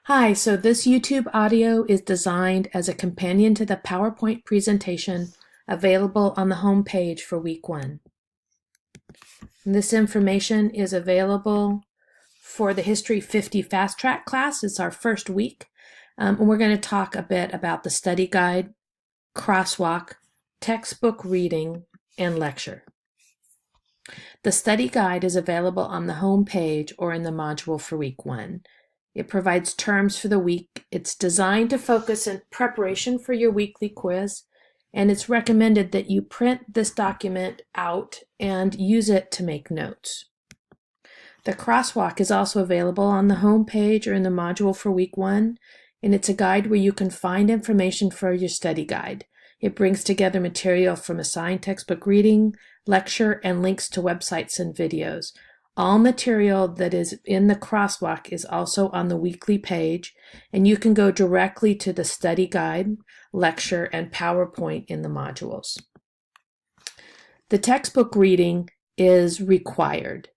Hi, so this YouTube audio is designed as a companion to the PowerPoint presentation available on the home page for week 1. And this information is available for the History 50 Fast Track class. It's our first week, and we're going to talk a bit about the study guide, crosswalk, textbook reading, and lecture. The study guide is available on the home page or in the module for week 1. It provides terms for the week. It's designed to focus in preparation for your weekly quiz, and it's recommended that you print this document out and use it to make notes. The crosswalk is also available on the home page or in the module for week 1, and it's a guide where you can find information for your study guide. It brings together material from assigned textbook reading, lecture, and links to websites and videos. All material that is in the crosswalk is also on the weekly page, and you can go directly to the study guide, lecture, and PowerPoint in the modules. The textbook reading is required.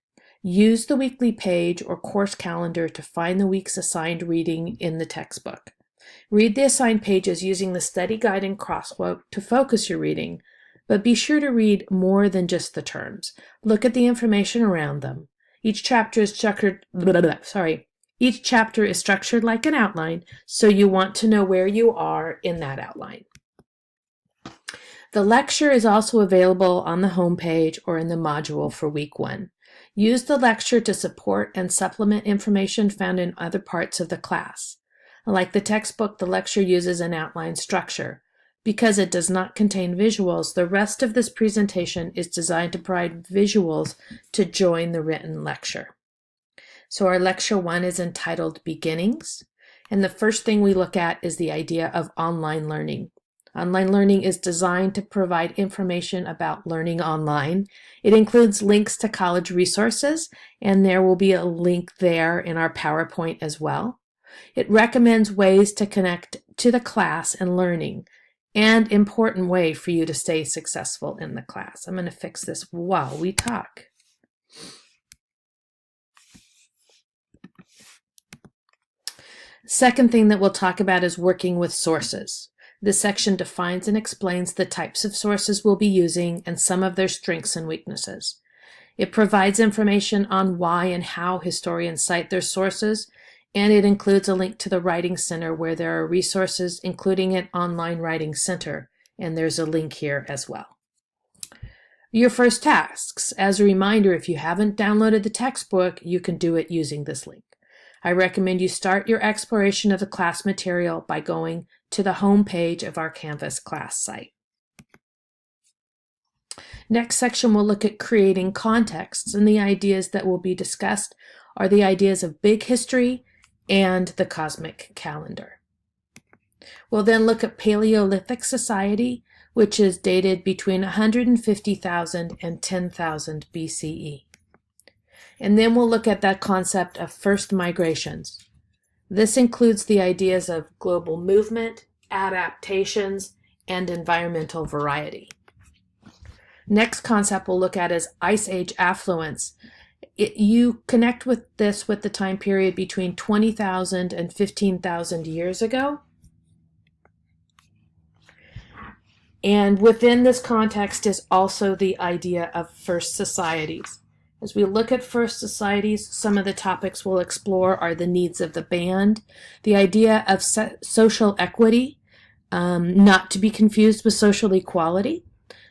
Use the weekly page or course calendar to find the week's assigned reading in the textbook. Read the assigned pages using the study guide and crosswalk to focus your reading, but be sure to read more than just the terms. Look at the information around them. Each chapter is structured like an outline, so you want to know where you are in that outline. The lecture is also available on the home page or in the module for week 1. Use the lecture to support and supplement information found in other parts of the class. Like the textbook, the lecture uses an outline structure. Because it does not contain visuals, the rest of this presentation is designed to provide visuals to join the written lecture. So our lecture 1 is entitled Beginnings, and the first thing we look at is the idea of online learning. Online learning is designed to provide information about learning online. It includes links to college resources, and there will be a link there in our PowerPoint as well. It recommends ways to connect to the class and learning, and important way for you to stay successful in the class. I'm going to fix this while we talk. Second thing that we'll talk about is working with sources. This section defines and explains the types of sources we'll be using and some of their strengths and weaknesses. It provides information on why and how historians cite their sources, and it includes a link to the Writing Center where there are resources, including an online writing center, and there's a link here as well. Your first tasks. As a reminder, if you haven't downloaded the textbook, you can do it using this link. I recommend you start your exploration of the class material by going to the home page of our Canvas class site. Next section, we'll look at creating contexts, and the ideas that will be discussed are the ideas of big history and the cosmic calendar. We'll then look at Paleolithic society, which is dated between 150,000 and 10,000 BCE. And then we'll look at that concept of first migrations. This includes the ideas of global movement, adaptations, and environmental variety. Next concept we'll look at is Ice Age affluence. You connect with this with the time period between 20,000 and 15,000 years ago. And within this context is also the idea of first societies. As we look at first societies, some of the topics we'll explore are the needs of the band, the idea of social equity, not to be confused with social equality,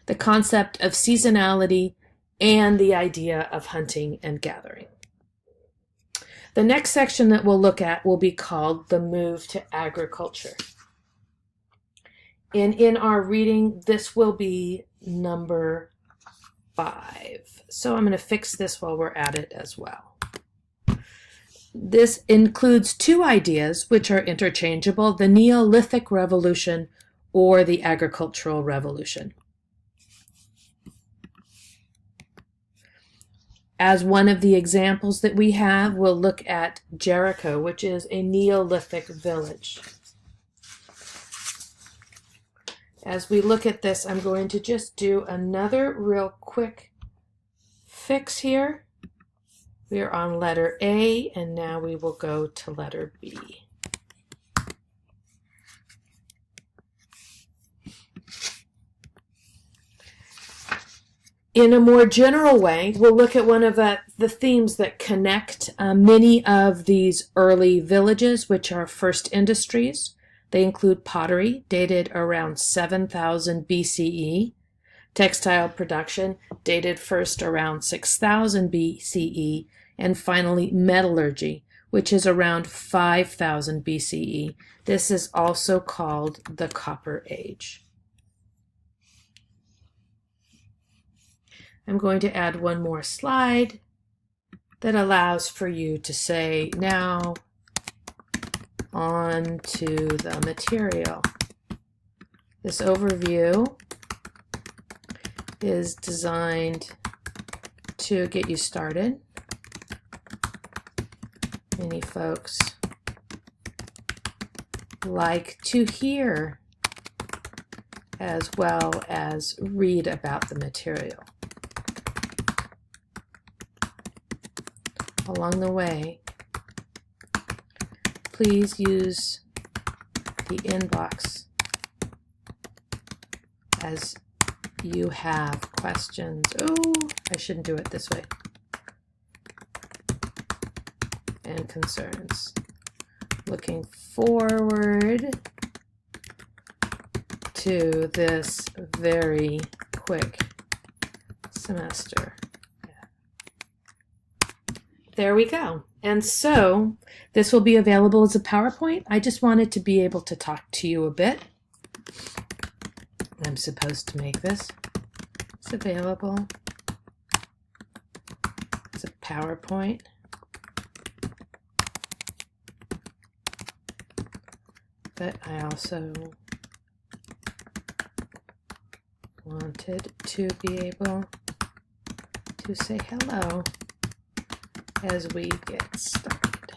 the concept of seasonality, and the idea of hunting and gathering. The next section that we'll look at will be called the move to agriculture. And in our reading, this will be number 5. So I'm going to fix this while we're at it as well. This includes 2 ideas which are interchangeable, the Neolithic Revolution or the Agricultural Revolution. As one of the examples that we have, we'll look at Jericho, which is a Neolithic village. As we look at this, I'm going to just do another real quick fix here. We are on letter A, and now we will go to letter B. In a more general way, we'll look at one of the themes that connect many of these early villages, which are first industries. They include pottery, dated around 7000 BCE, textile production, dated first around 6000 BCE, and finally metallurgy, which is around 5000 BCE. This is also called the Copper Age. I'm going to add one more slide that allows for you to say, now on to the material. This overview is designed to get you started. Many folks like to hear as well as read about the material. Along the way, please use the inbox as you have questions. Oh, I shouldn't do it this way. And concerns. Looking forward to this very quick semester. There we go. And so this will be available as a PowerPoint. I just wanted to be able to talk to you a bit. I'm supposed to make this. It's available as a PowerPoint. But I also wanted to be able to say hello as we get started.